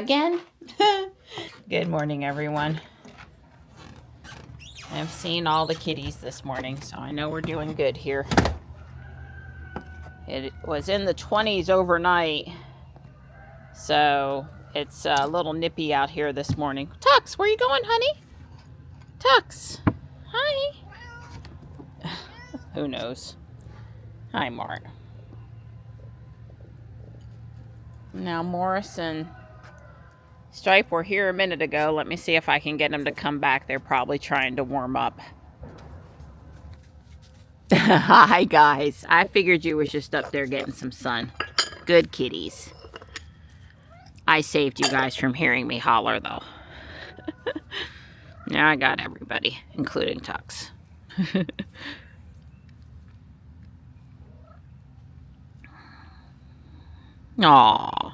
Again? Good morning, everyone. I've seen all the kitties this morning, so I know we're doing good here. It was in the 20s overnight, so it's a little nippy out here this morning. Tux, where you going, honey? Tux, hi. Who knows? Hi, Mart. Now, Morris and Stripe were here a minute ago. Let me see if I can get them to come back. They're probably trying to warm up. Hi, guys. I figured you was just up there getting some sun. Good kitties. I saved you guys from hearing me holler, though. Now I got everybody, including Tux. Aww.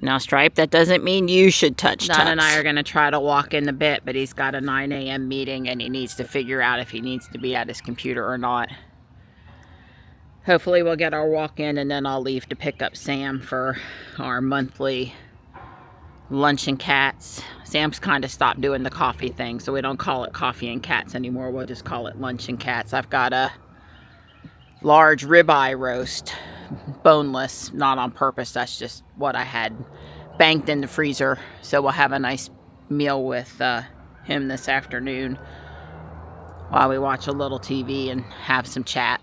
Now, Stripe, that doesn't mean you should touch Tux. Don and I are going to try to walk in a bit, but he's got a 9 a.m. meeting, and he needs to figure out if he needs to be at his computer or not. Hopefully, we'll get our walk in, and then I'll leave to pick up Sam for our monthly lunch and cats. Sam's kind of stopped doing the coffee thing, so we don't call it coffee and cats anymore. We'll just call it lunch and cats. I've got a large ribeye roast. Boneless, not on purpose. That's just what I had banked in the freezer. So we'll have a nice meal with him this afternoon while we watch a little TV and have some chat.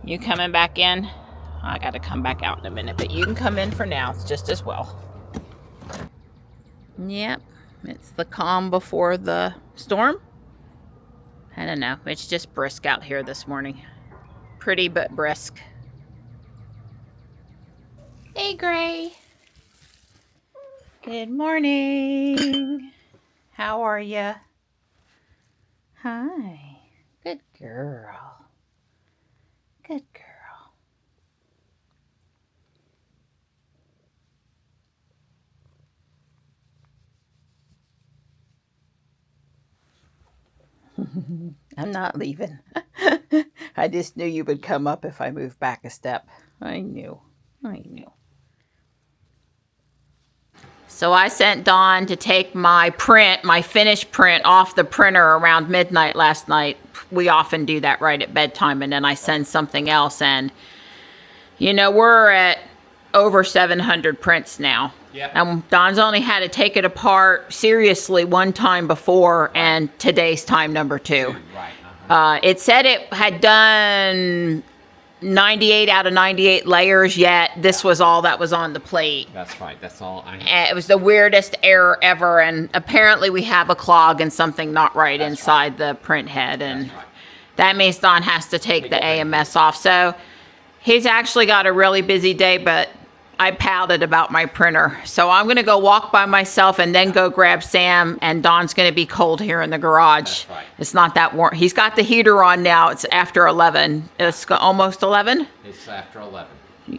You coming back in? I got to come back out in a minute, but you can come in for now. It's just as well. Yep, it's the calm before the storm. I don't know. It's just brisk out here this morning. Pretty but brisk. Hey, Gray. Good morning. How are you? Hi. Good girl. Good girl. I'm not leaving. I just knew you would come up if I moved back a step. I knew. So I sent Dawn to take my print, my finished print, off the printer around midnight last night. We often do that right at bedtime, and then I send something else. And, you know, we're at over 700 prints now. Yep. And Dawn's only had to take it apart seriously one time before, and today's time number 2. Right. It said it had done 98 out of 98 layers, yet this was all that was on the plate. That's right. That's all I had. It was the weirdest error ever, and apparently we have a clog and something not right inside the print head, and that means Don has to take the AMS off. So he's actually got a really busy day, but I pouted about my printer. So I'm going to go walk by myself and then go grab Sam, and Don's going to be cold here in the garage. That's right. It's not that warm. He's got the heater on now. It's after 11. It's almost 11? It's after 11.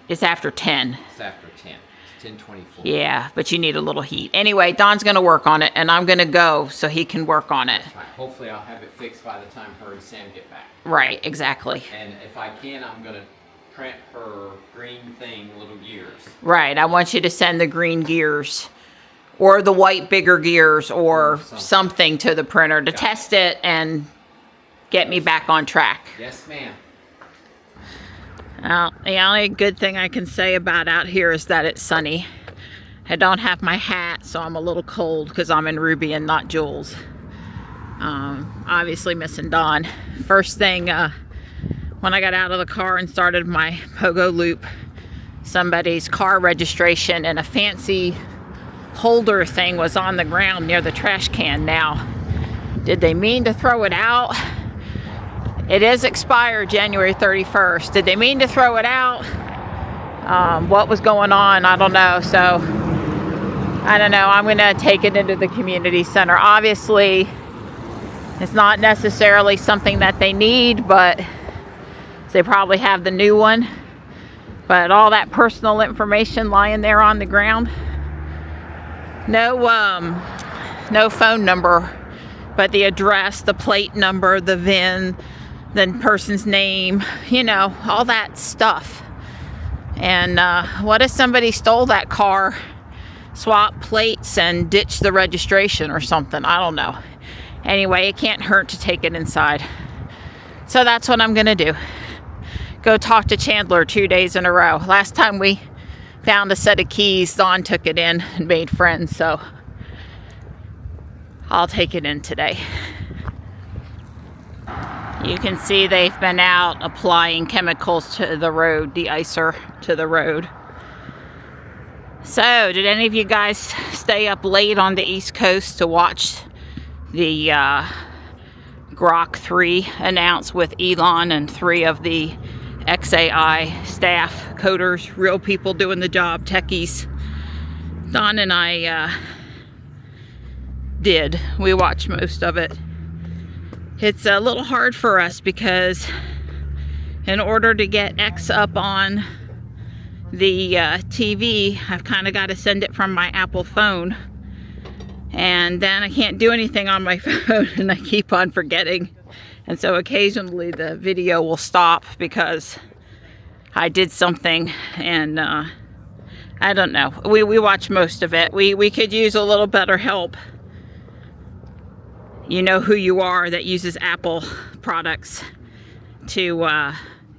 It's after 10. It's after 10. It's 10:24. Yeah, but you need a little heat. Anyway, Don's going to work on it, and I'm going to go so he can work on it. That's right. Hopefully I'll have it fixed by the time her and Sam get back. Right, exactly. And if I can, I'm going to print her green thing, little gears. Right, I want you to send the green gears or the white bigger gears or something to the printer to test it and get me back on track. Yes, ma'am. The only good thing I can say about out here is that it's sunny. I don't have my hat, so I'm a little cold because I'm in Ruby and not Jules. Obviously missing Dawn. First thing, when I got out of the car and started my pogo loop, somebody's car registration and a fancy holder thing was on the ground near the trash can. Now, did they mean to throw it out? It is expired January 31st. Did they mean to throw it out? What was going on? I don't know. So, I don't know. I'm going to take it into the community center. Obviously, it's not necessarily something that they need, but they probably have the new one. But all that personal information lying there on the ground. No phone number, but the address, the plate number, the VIN, the person's name, you know, all that stuff. And what if somebody stole that car swap plates and ditch the registration or something. I don't know. Anyway, it can't hurt to take it inside. So that's what I'm gonna do. Go talk to Chandler 2 days in a row. Last time we found a set of keys, Dawn took it in and made friends, so I'll take it in today. You can see they've been out applying chemicals to the road, de-icer to the road. So, did any of you guys stay up late on the East Coast to watch the Grok 3 announced with Elon and 3 of the XAI staff, coders, real people doing the job, techies? Don and I did. We watched most of it. It's a little hard for us because in order to get X up on the TV, I've kind of got to send it from my Apple phone, and then I can't do anything on my phone, and I keep on forgetting, and so occasionally the video will stop because I did something, and I don't know. We watch most of it. We could use a little better help. You know who you are that uses Apple products to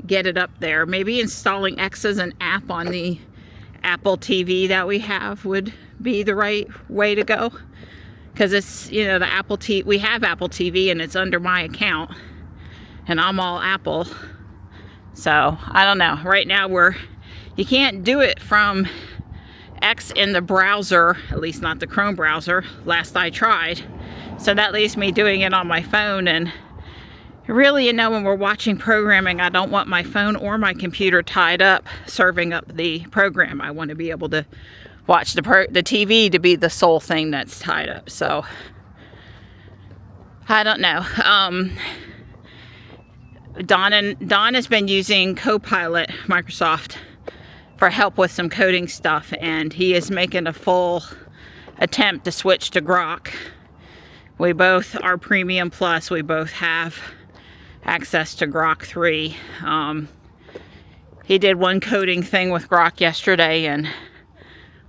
get it up there. Maybe installing X as an app on the Apple TV that we have would be the right way to go. Because it's, you know, the Apple TV, we have Apple TV and it's under my account. And I'm all Apple. So, I don't know. Right now you can't do it from X in the browser, at least not the Chrome browser, last I tried. So that leaves me doing it on my phone, and really, you know, when we're watching programming, I don't want my phone or my computer tied up serving up the program. I want to be able to watch the TV to be the sole thing that's tied up. So I don't know. Don has been using Copilot, Microsoft, for help with some coding stuff, and he is making a full attempt to switch to Grok. We both are Premium Plus. We both have access to Grok 3. He did one coding thing with Grok yesterday, and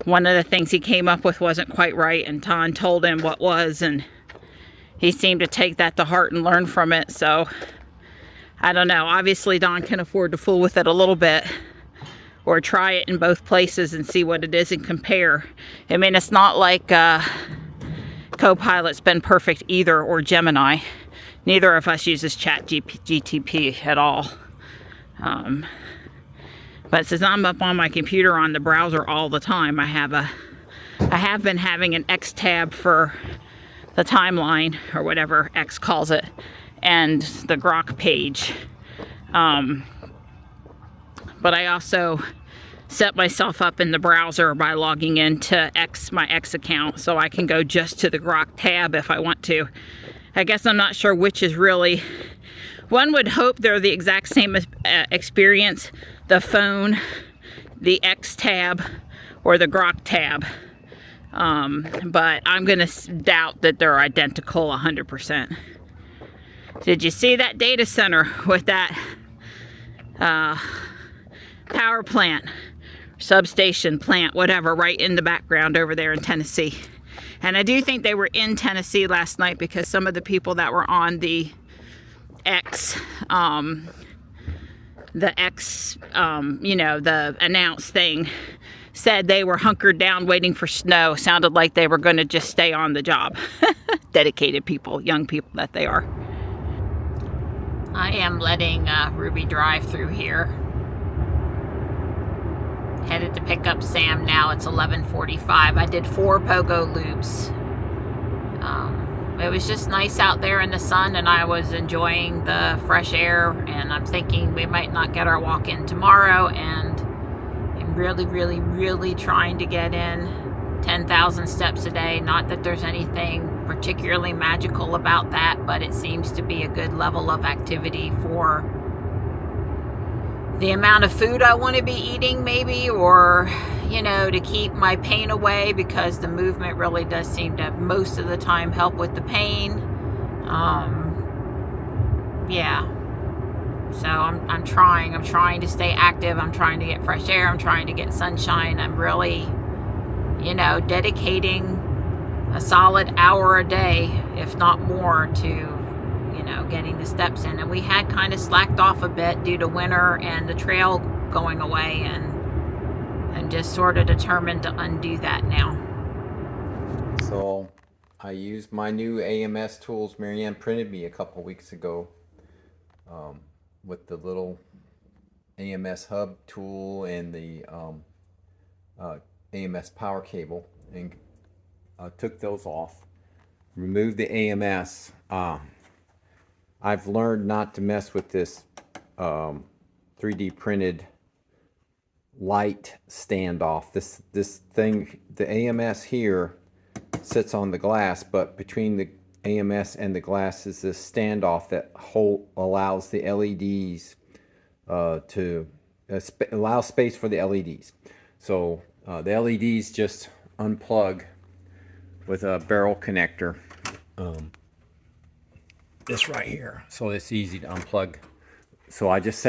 one of the things he came up with wasn't quite right, and Ton told him what was, and he seemed to take that to heart and learn from it. So I don't know. Obviously, Don can afford to fool with it a little bit, or try it in both places and see what it is and compare. I mean, it's not like Copilot's been perfect either, or Gemini. Neither of us uses ChatGPT at all. But since I'm up on my computer on the browser all the time, I have been having an X tab for the timeline, or whatever X calls it, and the Grok page. But I also set myself up in the browser by logging into my X account, so I can go just to the Grok tab if I want to. I guess I'm not sure which is really. One would hope they're the exact same experience, the phone, the X tab, or the Grok tab. But I'm gonna doubt that they're identical 100%. Did you see that data center with that power plant, substation plant, whatever, right in the background over there in Tennessee? And I do think they were in Tennessee last night, because some of the people that were on the X, you know, the announced thing, said they were hunkered down waiting for snow. Sounded like they were going to just stay on the job. Dedicated people, young people that they are. I am letting Ruby drive through here. Headed to pick up Sam now. It's 11:45. I did 4 pogo loops. It was just nice out there in the sun, and I was enjoying the fresh air, and I'm thinking we might not get our walk in tomorrow, and I'm really trying to get in 10,000 steps a day. Not that there's anything particularly magical about that, but it seems to be a good level of activity for the amount of food I want to be eating, maybe, or, you know, to keep my pain away, because the movement really does seem to most of the time help with the pain. Yeah. So I'm trying to stay active. I'm trying to get fresh air. I'm trying to get sunshine. I'm really you know, dedicating a solid hour a day, if not more, to, you know, getting the steps in. And we had kind of slacked off a bit due to winter and the trail going away, and just sort of determined to undo that now. So I used my new AMS tools Marianne printed me a couple weeks ago, with the little AMS hub tool and the AMS power cable, and took those off, removed the AMS. I've learned not to mess with this 3D printed light standoff. This thing, the AMS here sits on the glass, but between the AMS and the glass is this standoff that allows the LEDs allow space for the LEDs. So the LEDs just unplug with a barrel connector. This right here, so it's easy to unplug. So I just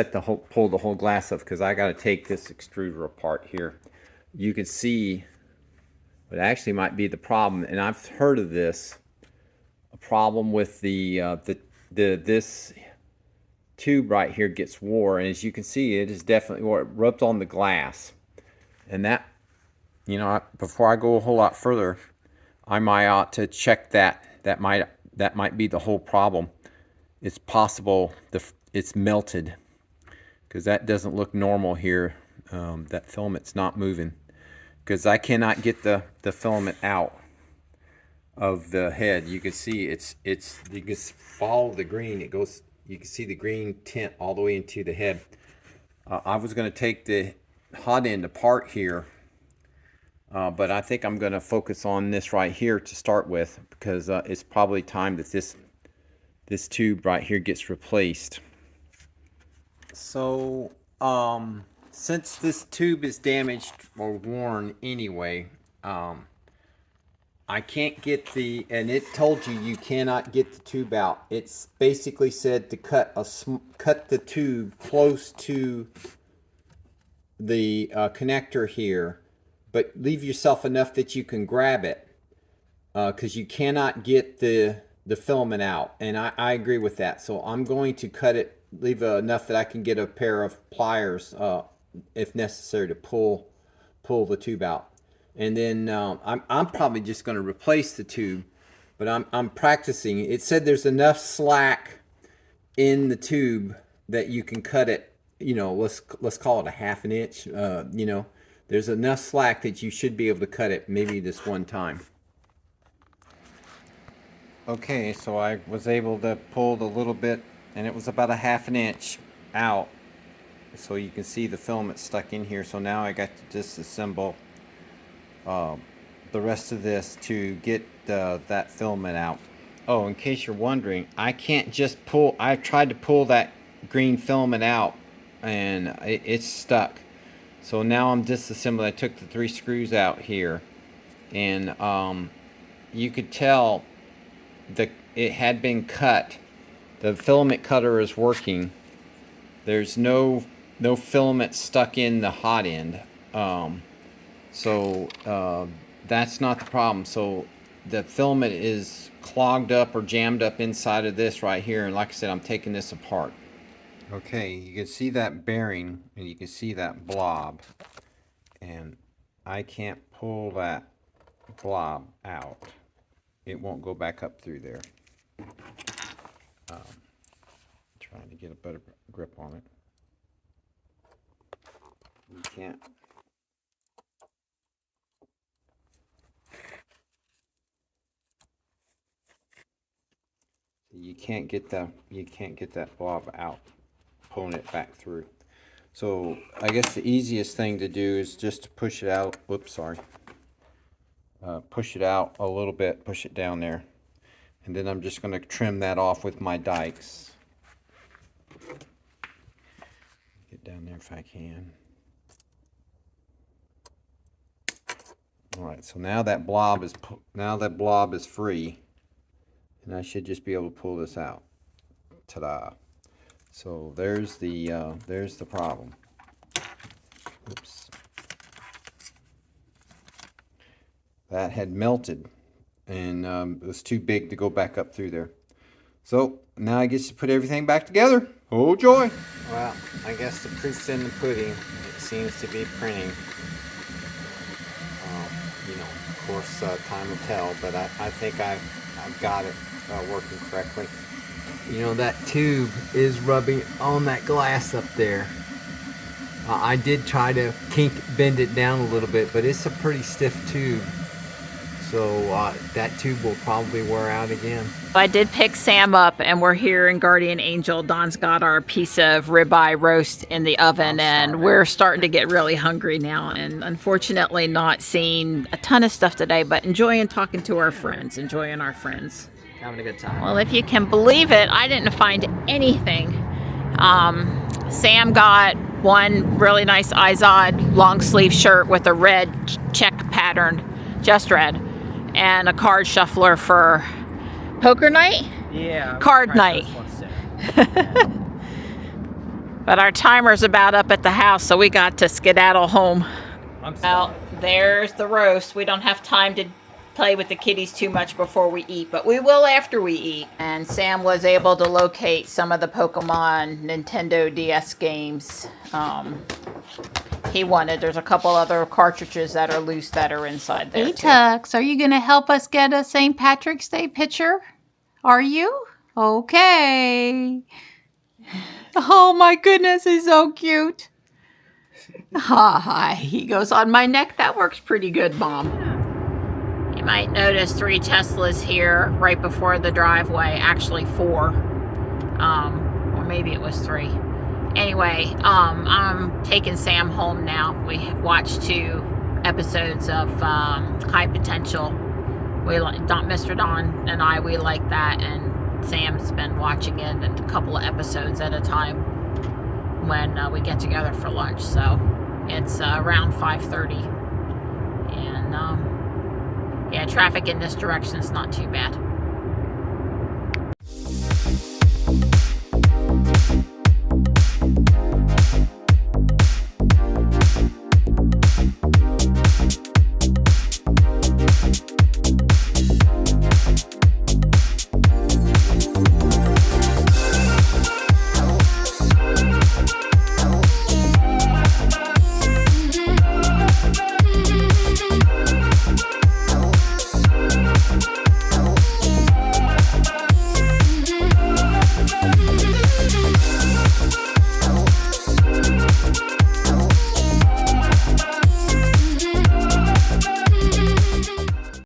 pulled the whole glass off because I got to take this extruder apart here. You can see what actually might be the problem, and I've heard of this. A problem with this tube right here gets wore, and as you can see, it is definitely wore. It rubbed on the glass, and that, you know, before I go a whole lot further, I might ought to check that. That might be the whole problem. It's possible it's melted, because that doesn't look normal here. That filament's not moving, because I cannot get the filament out of the head. You can see you can follow the green. It goes. You can see the green tint all the way into the head. I was going to take the hot end apart here, but I think I'm going to focus on this right here to start with, because it's probably time that this tube right here gets replaced. So since this tube is damaged or worn anyway, I can't get and it told you cannot get the tube out. It's basically said to cut the tube close to the connector here, but leave yourself enough that you can grab it, because you cannot get the filament out. And I agree with that. So I'm going to cut it, leave enough that I can get a pair of pliers, if necessary, to pull the tube out. And then I'm probably just going to replace the tube, but I'm practicing. It said there's enough slack in the tube that you can cut it. You know, let's call it a ½ inch. You know, there's enough slack that you should be able to cut it maybe this one time. Okay, so I was able to pull the little bit, and it was about a ½ inch out. So you can see the filament stuck in here. So now I got to disassemble the rest of this to get that filament out. Oh, in case you're wondering, I can't just pull. I tried to pull that green filament out, and it's stuck. So now I'm disassembling. I took the 3 screws out here, and you could tell it had been cut. The filament cutter is working. There's no filament stuck in the hot end. So that's not the problem. So the filament is clogged up or jammed up inside of this right here, and like I said, I'm taking this apart. Okay, you can see that bearing, and you can see that blob, and I can't pull that blob out. It won't go back up through there. Trying to get a better grip on it. You can't. You can't get that blob out, pulling it back through. So I guess the easiest thing to do is just to push it out. Whoops, sorry. Push it out a little bit, push it down there, and then I'm just going to trim that off with my dikes. Get down there if I can. All right, so now that blob is free, and I should just be able to pull this out. Ta-da! So there's the problem. Oops. that had melted, and it was too big to go back up through there. So now I get to put everything back together. Oh joy! Well, I guess the proof's in the pudding. It seems to be printing. You know, of course, time will tell, but I think I've got it working correctly. You know, that tube is rubbing on that glass up there. I did try to bend it down a little bit, but it's a pretty stiff tube. So that tube will probably wear out again. I did pick Sam up, and we're here in Guardian Angel. Don's got our piece of ribeye roast in the oven, and we're starting to get really hungry now. And unfortunately not seeing a ton of stuff today, but enjoying talking to our friends, enjoying our friends. Having a good time. Well, if you can believe it, I didn't find anything. Sam got one really nice Izod long sleeve shirt with a red check pattern, just red, and a card shuffler for poker night? Yeah. Card night. But our timer's about up at the house, so we got to skedaddle home. Well, there's the roast. We don't have time to play with the kitties too much before we eat, but we will after we eat. And Sam was able to locate some of the Pokemon Nintendo DS games he wanted. There's a couple other cartridges that are loose that are inside there. Hey, Tux, are you going to help us get a St. Patrick's Day picture? Are you? Okay. Oh my goodness, he's so cute. Hi. He goes on my neck. That works pretty good, Mom. You might notice 3 Teslas here right before the driveway. Actually 4. Or maybe it was 3. Anyway, I'm taking Sam home now. We have watched 2 episodes of High Potential. Mr. Don and I, we like that, and Sam's been watching it a couple of episodes at a time when we get together for lunch. So it's around 5:30, and yeah, traffic in this direction is not too bad.